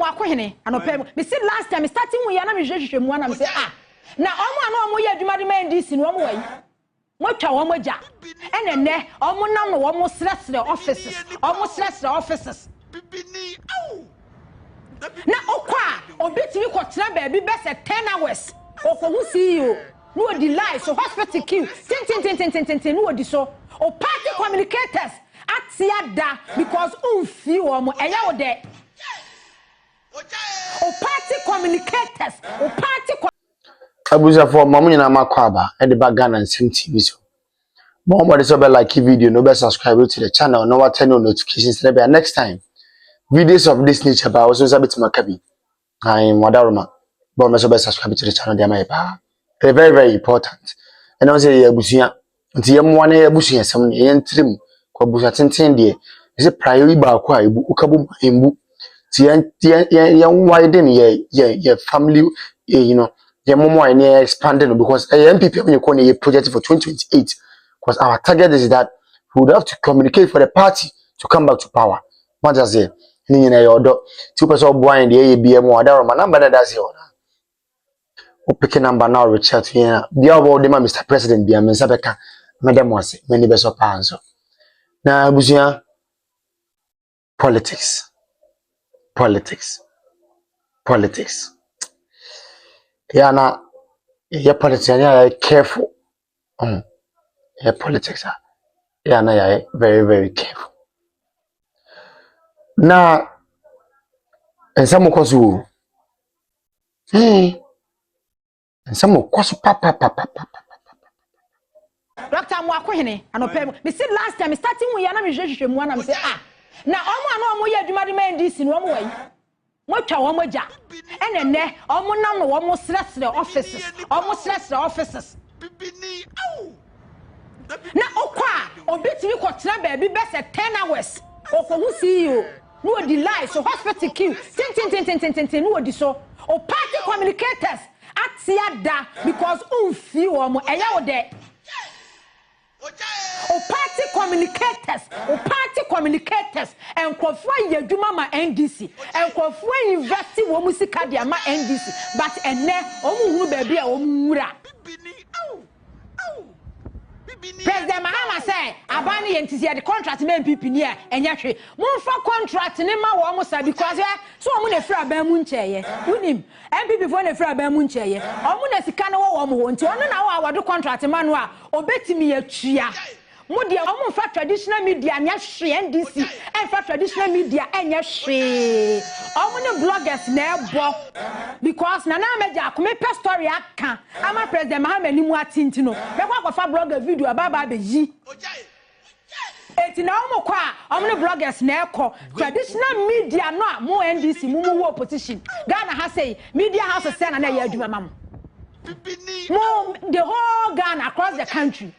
wakohene anopem me see last time starting we na me hwehwehwe mu na me say na omo ye adwuma de man DC no omo wai mo twa omo ja enene omo nam no omo sresre offices bibini na okwa obetimi ko tena ba bi be se 10 hours okohu CEO no delay so hospital queue tin no odi so o party communicators atiada because unfi omo eya wo de o party communicators o party abuja for mamu nyina makwaba e de bagan and sim TV so Mahama so be like video no be subscribe to the channel no what turn on notifications next time videos of this nature ba also sabit makabi I'm wadaroma but me so be subscribe to the channel dey my ba very very important and I say abusuya nti yemwa na abusuya sam ne yentrim kwa abusuya tenten de is priority ba kwa ebu ukabu embu ti yan widen ye family you know ye momo and expanding because MPP when you call a project for 2028 because our target is that we would have to communicate for the party to come back to power. What does it? Ni na yodo 2% boy in the ABM wadaroma number that's here. O pick number now Richard here. Bia about dem Mr. President bia me sabeka madam wase many be so panso. Na abusia politics. Yeah, na yeah politics yeah careful. Yeah politics yeah na yeah very very careful. Na and some kosu and some kosu papa Doctor Mwakohene anopem me see last time starting we na me hwehwehwe mu na me say na omo ye adwuma de man DC no omo wai mo twa omo ja enene omo nam no omo sresre offices bibini na okwa obetimi ko tena ba bi be se 10 hours okohu CEO no delay so hospital queue tin no odi so o party communicators atiada because unfi omo eya wo de o party communicators and kwofo yaduma ma NDC and kwofo invest wo musika dia ma NDC but enne omu huru ba bia omu wura President Mahama say abani yentisi the contract me MPP ni a enya hwe monfa contract ni ma wo mo sa because so omu na fira ban mu ncheye unim MPP fo na fira ban mu ncheye omu na sika na wo mo ho nti ono na wo awado contract ma no a obetimi yatua mo de omu fa traditional media nya hwe NDC en fa traditional media enya hwe omu ne bloggers na ebo because na meja akome pe story aka ama President Mahama ni mu atinti no be kwa fa blogger video ababa be yi eti na omu kwa omu ne bloggers na eko traditional media no a mo NDC mu wo opposition Ghana ha say media house say na ya adwuma mam mo the whole Ghana across the country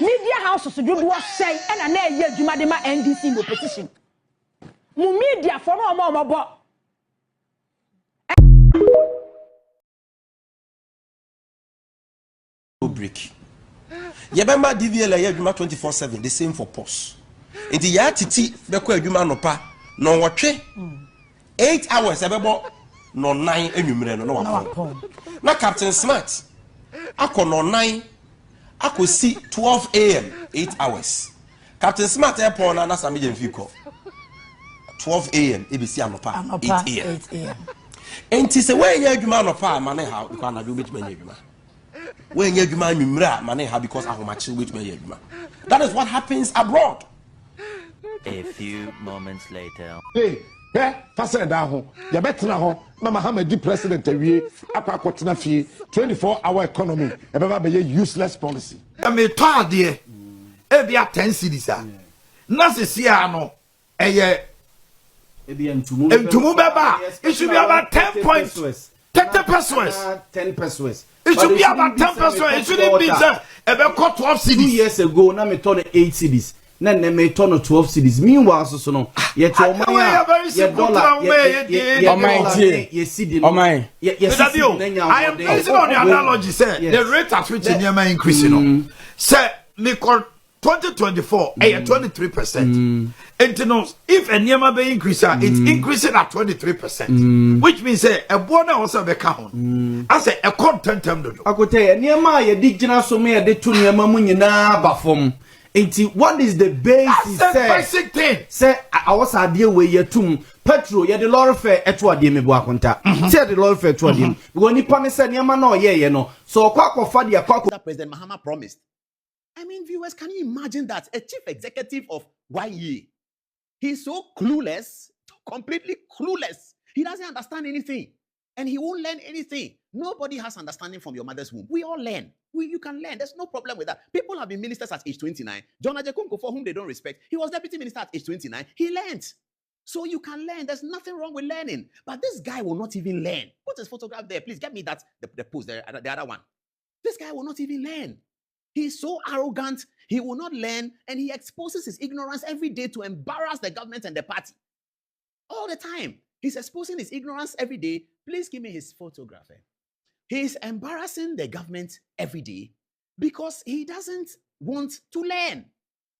media houses do say na ya adwuma de ma NDC in opposition mu media for no omo bo break. Yebema DVL ya adwuma 24/7 the same for pause. Enti ya titi beko adwuma no pa no wotwe 8 hours ebebo no 9 enwumre no wapon. Na Captain Smart akọ no 9 akosi 12 am 8 hours. Captain Smart airport na Sami Jemfiko 12 am ebisi anopa 8 am. Enti se we ya adwuma no pa ma ne ha because na do betime ya adwuma. When you man money because that is what happens abroad. A few moments later. Hey, fasten down. You better now. Mahama di president awie akwa kwotena fie 24-hour economy. E be useless policy. Me to de e bia 10 cities a. Na sisi ano eye e bia ntumu beba. It should be about 10 points. 30 pesos. 10 pesos. It should be about 10 pesos. It shouldn't be just about 12 cities. 2 years ago, now me turn 8 cities. Then me turn 12 cities. Meanwhile, so no. Ye dollar. I am based on the analogy. Say the rate at which the increasing. Say me 2024, 23%. And you know, if a Niama be increase, it's increasing at 23%. Which means a bona also be count. I say a content. I could tell you, Niama, you did so me a de to Niama Munina Bafom. What is the basis? Basic thing. Say, I was a deal with your tomb. Petro, you the Lord fair at what you may walk on tap. Say the Lord fair to him. When you punish Niama, no, yeah, you know. So, quack or faddy, a quack that President Mahama promised. I mean, viewers, can you imagine that? A chief executive of YE. He's so clueless, completely clueless. He doesn't understand anything. And he won't learn anything. Nobody has understanding from your mother's womb. We all learn. You can learn. There's no problem with that. People have been ministers at age 29. John Ajekunko, for whom they don't respect, he was deputy minister at age 29. He learned. So you can learn. There's nothing wrong with learning. But this guy will not even learn. Put his photograph there. Please get me that, the post there, the other one. This guy will not even learn. He's so arrogant. He will not learn. And he exposes his ignorance every day to embarrass the government and the party. All the time. He's exposing his ignorance every day. Please give me his photograph. He's embarrassing the government every day because he doesn't want to learn.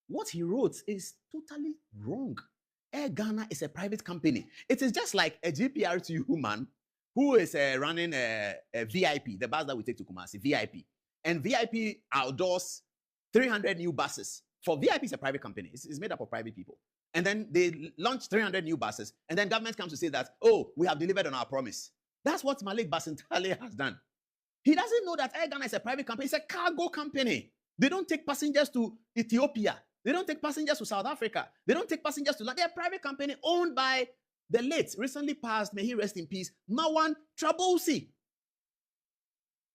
What he wrote is totally wrong. Air Ghana is a private company. It is just like a GPR2 man who is running a VIP, the bus that we take to Kumasi, VIP. And VIP outdoors 300 new buses. For VIP is a private company. It's made up of private people. And then they launch 300 new buses. And then government comes to say that, oh, we have delivered on our promise. That's what Malik Basintale has done. He doesn't know that Air Ghana is a private company. It's a cargo company. They don't take passengers to Ethiopia. They don't take passengers to South Africa. They don't take passengers to... They're a private company owned by the late, recently passed, may he rest in peace, Mawan Trabosi.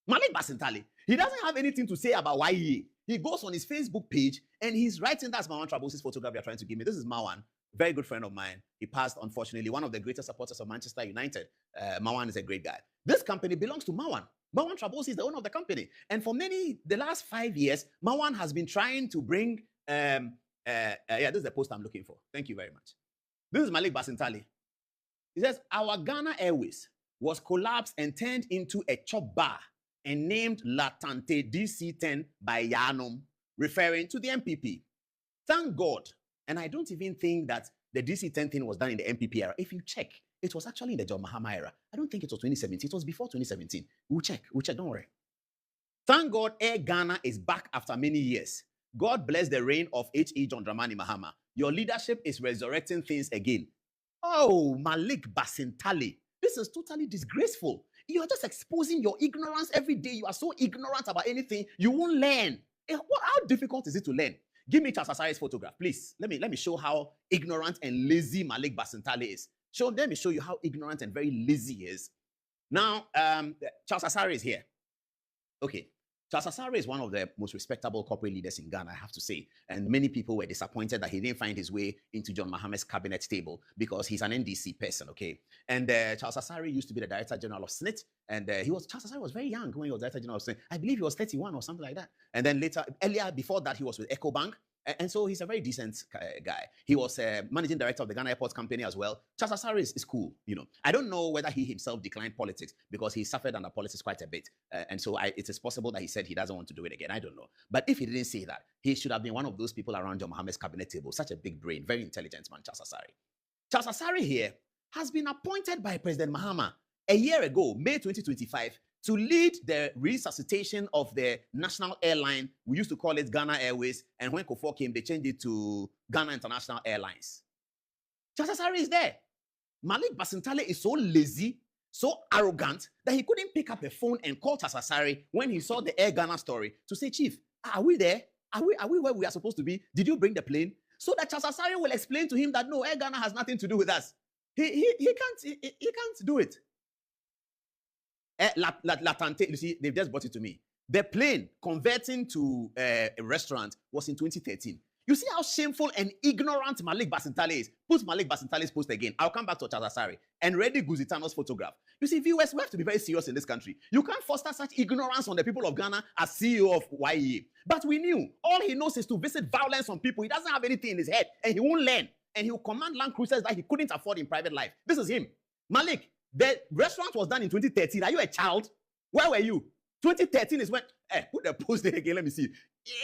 Malik Basintale. He doesn't have anything to say about YE. He goes on his Facebook page and he's writing, that's Mawan Trabosi's photograph you're trying to give me. This is Mawan, very good friend of mine. He passed, unfortunately, one of the greatest supporters of Manchester United. Mawan is a great guy. This company belongs to Mawan. Mawan Trabosi is the owner of the company. And for the last 5 years, Mawan has been trying to bring, this is the post I'm looking for. Thank you very much. This is Malik Basintale. He says, our Ghana Airways was collapsed and turned into a chop bar and named Latante DC10 by Yanum, referring to the MPP. Thank God. And I don't even think that the DC10 thing was done in the MPP era. If you check, it was actually in the John Mahama era. I don't think it was 2017. It was before 2017. We'll check, don't worry. Thank God Air Ghana is back after many years. God bless the reign of H.E. John Dramani Mahama. Your leadership is resurrecting things again. Oh, Malik Basintale. This is totally disgraceful. You are just exposing your ignorance every day. You are so ignorant about anything, you won't learn. How difficult is it to learn? Give me Charles Asari's photograph, please. Let me show how ignorant and lazy Malik Basintale is. Let me show you how ignorant and very lazy he is. Now, Charles Asari is here. Okay. Charles Asari is one of the most respectable corporate leaders in Ghana, I have to say. And many people were disappointed that he didn't find his way into John Mahama's cabinet table because he's an NDC person, okay? And Charles Asari used to be the Director General of SNIT. And Charles Asari was very young when he was Director General of SNIT. I believe he was 31 or something like that. And then earlier, before that, he was with EcoBank. And so he's a very decent guy. He was managing director of the Ghana Airports Company as well. Charles Asari is cool, you know. I don't know whether he himself declined politics because he suffered under politics quite a bit. And so it is possible that he said he doesn't want to do it again. I don't know. But if he didn't say that, he should have been one of those people around John Mahama's cabinet table. Such a big brain, very intelligent man, Charles Asari. Charles Asari here has been appointed by President Mahama a year ago, May 2025, to lead the resuscitation of the national airline. We used to call it Ghana Airways, and when Kufuor came, they changed it to Ghana International Airlines. Charles Asari is there. Malik Basintale is so lazy, so arrogant, that he couldn't pick up the phone and call Charles Asari when he saw the Air Ghana story to say, Chief, are we there? Are we where we are supposed to be? Did you bring the plane? So that Charles Asari will explain to him that no, Air Ghana has nothing to do with us. He can't do it. Latante, you see, they've just brought it to me. The plane converting to a restaurant was in 2013. You see how shameful and ignorant Malik Basintale is. Put Malik Basintale's post again. I'll come back to Charles Asari and Regr3t Guzitano's photograph. You see, viewers, we have to be very serious in this country. You can't foster such ignorance on the people of Ghana as CEO of YE. But we knew all he knows is to visit violence on people. He doesn't have anything in his head and he won't learn. And he will command Land Cruisers that he couldn't afford in private life. This is him. Malik, the restaurant was done in 2013. Are you a child? Where were you? 2013 is when, put the post there again, let me see.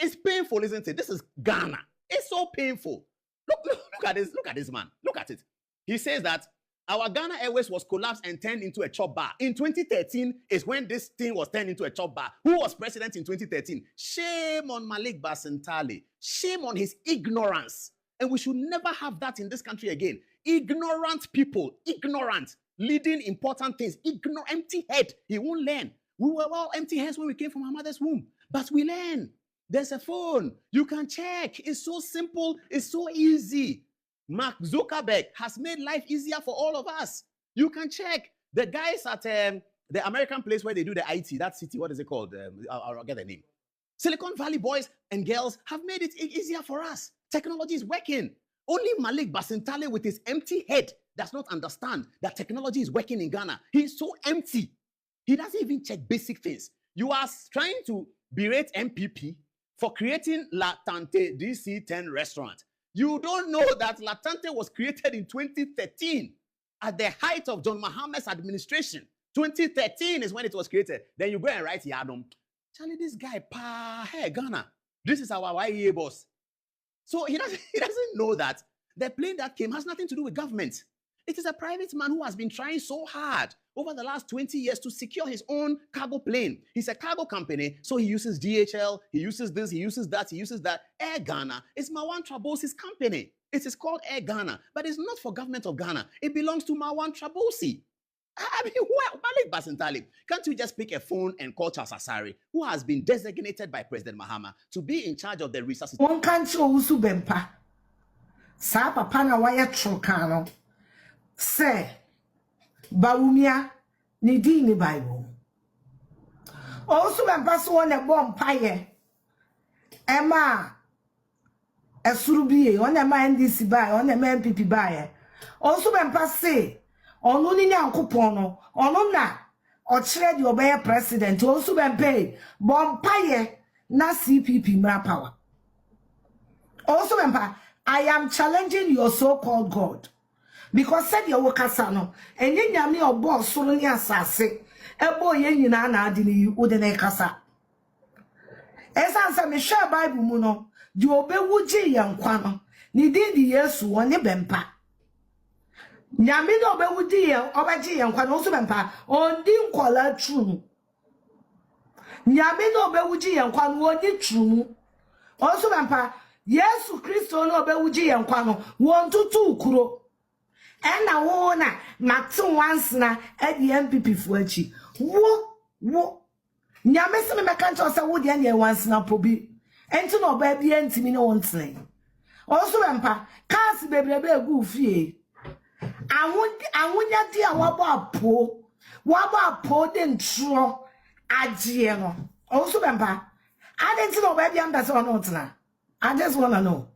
It's painful, isn't it? This is Ghana. It's so painful. Look at this man. Look at it. He says that our Ghana Airways was collapsed and turned into a chop bar. In 2013 is when this thing was turned into a chop bar. Who was president in 2013? Shame on Malik Basintale. Shame on his ignorance. And we should never have that in this country again. Ignorant people, ignorant, leading important things, empty head. He won't learn. We were all empty heads when we came from our mother's womb. But we learn. There's a phone. You can check. It's so simple. It's so easy. Mark Zuckerberg has made life easier for all of us. You can check. The guys at the American place where they do the IT, that city, what is it called? I'll get the name. Silicon Valley boys and girls have made it easier for us. Technology is working. Only Malik Basintale with his empty head does not understand that technology is working in Ghana. He's so empty. He doesn't even check basic things. You are trying to berate MPP for creating La Tante DC-10 restaurant. You don't know that La Tante was created in 2013 at the height of John Mahama's administration. 2013 is when it was created. Then you go and write Yadom. Charlie, this guy, hey, Ghana, this is our YEA boss. So he doesn't know that the plane that came has nothing to do with government. It is a private man who has been trying so hard over the last 20 years to secure his own cargo plane. He's a cargo company, so he uses DHL, he uses this, he uses that, he uses that. Air Ghana is Marwan Trabosi's company. It is called Air Ghana, but it's not for government of Ghana. It belongs to Marwan Trabosi. I mean, Malik Basintale, can't you just pick a phone and call Charles Asari, who has been designated by President Mahama to be in charge of the resuscitation? One country also bempa. Sa papa na waya trokano. Say, Baumia, ni di ni Bible. Also bempa so one a bomb paye. Emma, a surubi, on a man NDC buy, on a man MPP buy. Also bempa say, ono ni nyankopono ono na o kire de obey president also ben pay bompaye na CPP mra power also ben I am challenging your so-called God because said your workasa no enye nyame obo soro ni asase ebo ye nyina na ade ni ode na kasa esansa me share Bible mu no de obewuji ye nkwa no ni din di Yesu woni bempa Nyame no obewudi ye obaji ye nkwa no so bempa ondi nkola tru Nyame no obewudi ye nkwa no oni tru also bempa Yesu Kristo no obewudi ye nkwa no wontutu ukuro ena wo na matu once na edi MPP fu achi wo Nyame se me meka ncho se wo de na once na probi enti no oba bia ntimi ne wontene also bempa cars bebrebe egu fie awunya di awabo apo de ntro agye no also bempa adenti no ba bia mbese ono tena I just want to know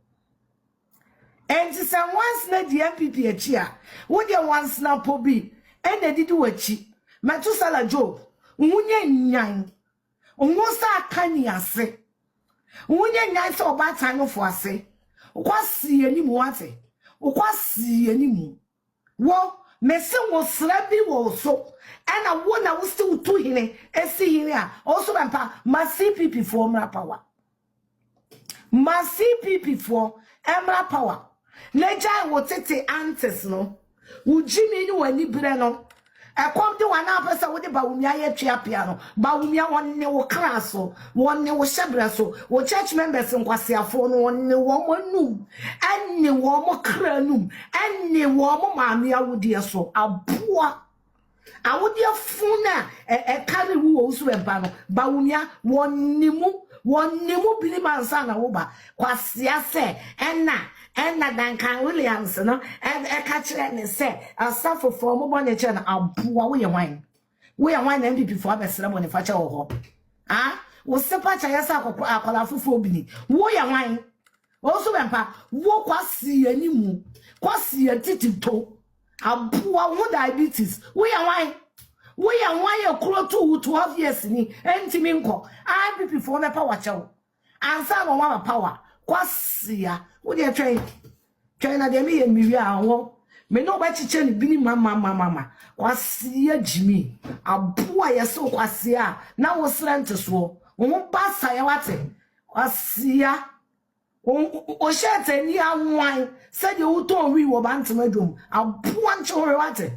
and some once na di MPP achi a wo de once na pobi and didi wachi Metusala Job unye nyan unwosa akani ase unye nyan se obata no fo ase kwasi enimu wate kwasi enimu wo mese wo srabi wo so ana wo na wo still to hine esi hine a also bempa ma CPP for mra power ma CPP for emra power leja wo tete antes no wo jimi ni wani bre no ekom de wana apesa wo de bawumia ye twiapia no bawumia wonne wo kraso wonne wo shebraso wo church members nkwasiafo no wonne wo manum enne wo mo kranum enne wo mo maame awudie so aboa awudie funa kare wo wo so bempa no bawumia wonne mu bilimansa na wo ba kwasia se enna Duncan Williams no ka kire ne se asafo fo mo bone che na aboa wo ye wan na MPP fo abesere bone fa che wo ho wo sepa cha yesa akola fofo obini wo ye wan wo so bempa wo kwasi animu kwasi titi to aboa wo diabetes wo ye wan ye kuro to 12 years ni entimi nko MPP fo me pa wa che wo ansa no wa power kwasi ya wo dey train na dem ye miwi anwo me no ba chiche ni bini mama kwasi ya jimi aboa ya so kwasi a na wo srente so wo ba sa ya wate kwasi ya o shete ni anwan se de wo ton wi wo ba ntema dwom aboa nchore wate